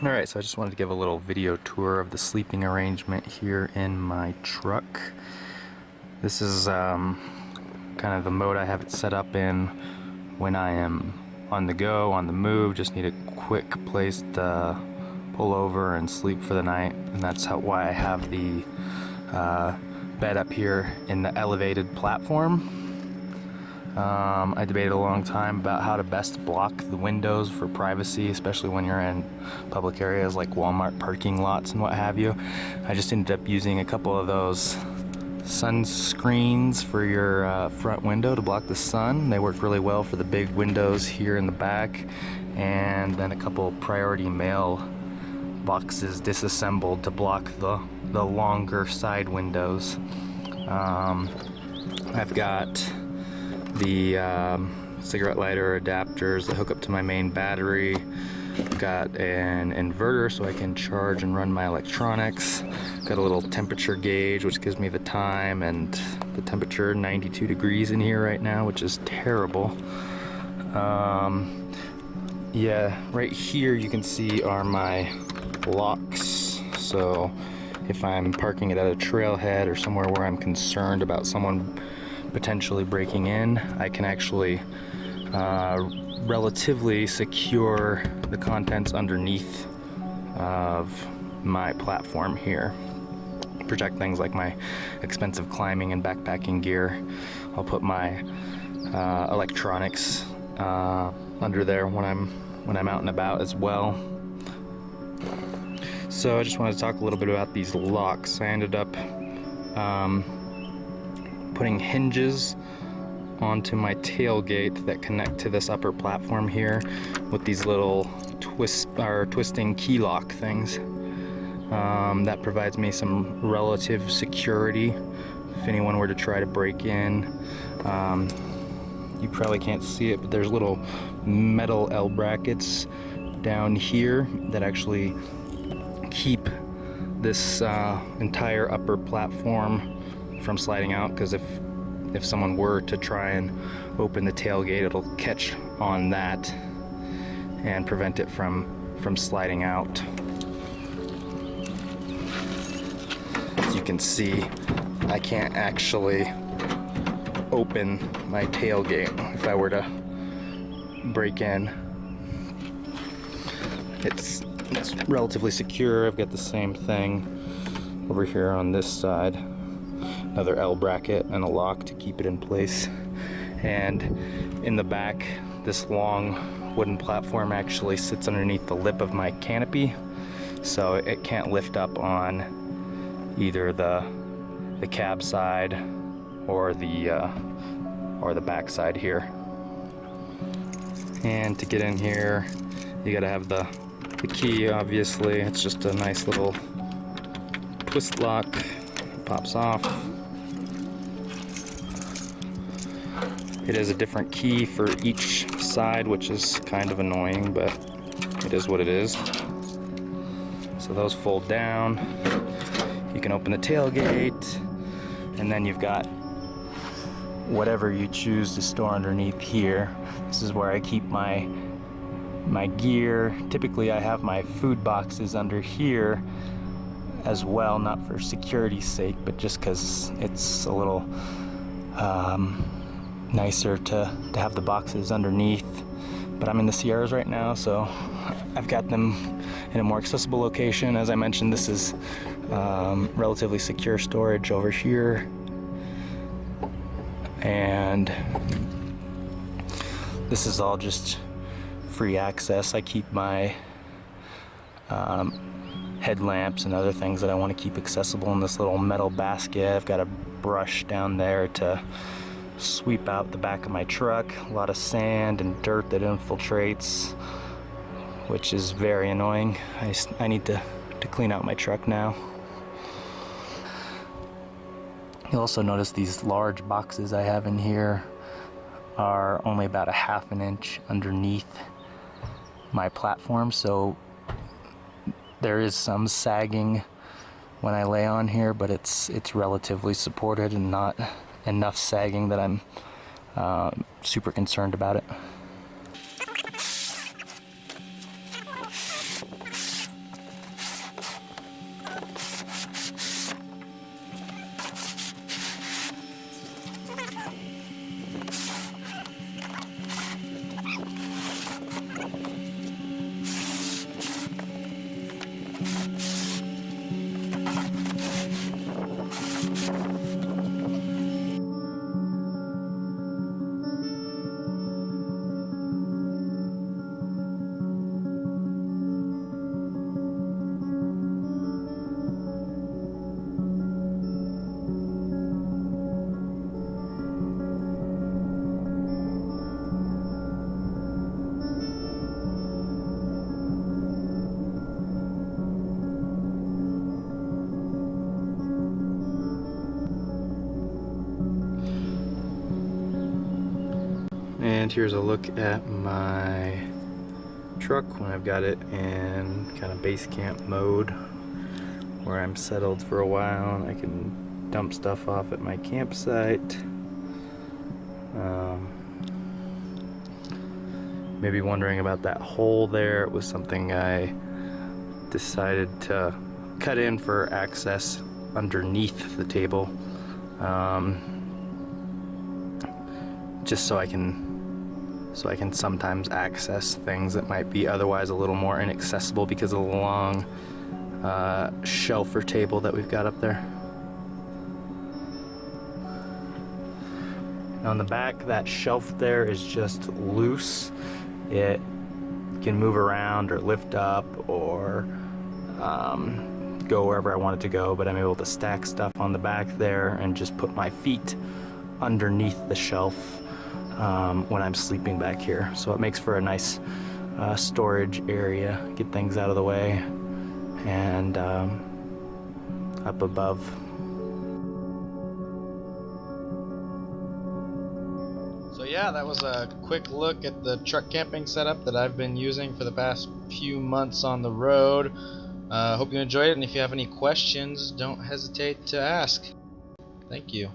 Alright, so I just wanted to give a little video tour of the sleeping arrangement here in my truck. This is kind of the mode I have it set up in when I am on the go, on the move, just need a quick place to pull over and sleep for the night, and that's why I have the bed up here in the elevated platform. I debated a long time about how to best block the windows for privacy, especially when you're in public areas like Walmart parking lots and what have you. I just ended up using a couple of those sunscreens for your front window to block the sun. They work really well for the big windows here in the back, and then a couple priority mail boxes disassembled to block the longer side windows. I've got the cigarette lighter adapters that hook up to my main battery. Got an inverter so I can charge and run my electronics. Got a little temperature gauge which gives me the time and the temperature. 92 degrees in here right now, which is terrible. Yeah, right here you can see are my locks. So if I'm parking it at a trailhead or somewhere where I'm concerned about someone potentially breaking in, I can actually relatively secure the contents underneath of my platform here. Protect things like my expensive climbing and backpacking gear. I'll put my electronics under there when I'm out and about as well. So I just wanted to talk a little bit about these locks. I ended up putting hinges onto my tailgate that connect to this upper platform here with these little twisting key lock things. That provides me some relative security if anyone were to try to break in. You probably can't see it, but there's little metal L brackets down here that actually keep this entire upper platform from sliding out, because if someone were to try and open the tailgate, it'll catch on that and prevent it from sliding out. As you can see, I can't actually open my tailgate if I were to break in. It's relatively secure. I've got the same thing over here on this side. Another L bracket and a lock to keep it in place. And in the back, this long wooden platform actually sits underneath the lip of my canopy, so it can't lift up on either the cab side or the back side here. And to get in here, you gotta have the key, obviously. It's just a nice little twist lock. It pops off. It is a different key for each side, which is kind of annoying, but it is what it is. So those fold down. You can open the tailgate, and then you've got whatever you choose to store underneath here. This is where I keep my gear. Typically I have my food boxes under here as well, not for security's sake, but just because it's a little nicer to have the boxes underneath. But I'm in the Sierras right now, so I've got them in a more accessible location. As I mentioned, this is relatively secure storage over here, and this is all just free access. I keep my headlamps and other things that I want to keep accessible in this little metal basket. I've got a brush down there to sweep out the back of my truck. A lot of sand and dirt that infiltrates, which is very annoying. I need to clean out my truck now. You'll also notice these large boxes I have in here are only about a ½ an inch underneath my platform, so there is some sagging when I lay on here, but it's relatively supported and not enough sagging that I'm super concerned about it. And here's a look at my truck when I've got it in kind of base camp mode, where I'm settled for a while and I can dump stuff off at my campsite. Maybe wondering about that hole there. It was something I decided to cut in for access underneath the table, just so I can sometimes access things that might be otherwise a little more inaccessible because of the long shelf or table that we've got up there. On the back, that shelf there is just loose. It can move around or lift up or go wherever I want it to go, but I'm able to stack stuff on the back there and just put my feet underneath the shelf when I'm sleeping back here. So it makes for a nice storage area, get things out of the way, and up above. So yeah, that was a quick look at the truck camping setup that I've been using for the past few months on the road. Hope you enjoyed it, and if you have any questions, don't hesitate to ask. Thank you.